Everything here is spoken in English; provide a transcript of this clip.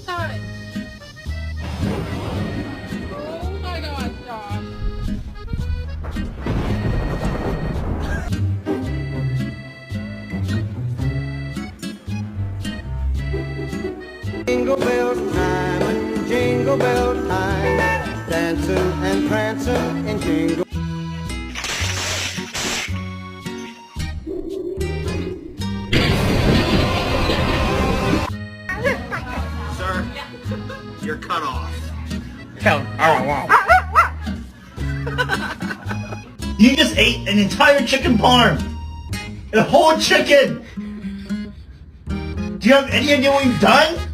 time. Oh my God, Josh. Jingle bell time and jingle bell time, dancing and prancing in jingle. Sir, you're cut off. You just ate an entire chicken parm! A whole chicken! Do you have any idea what you've done?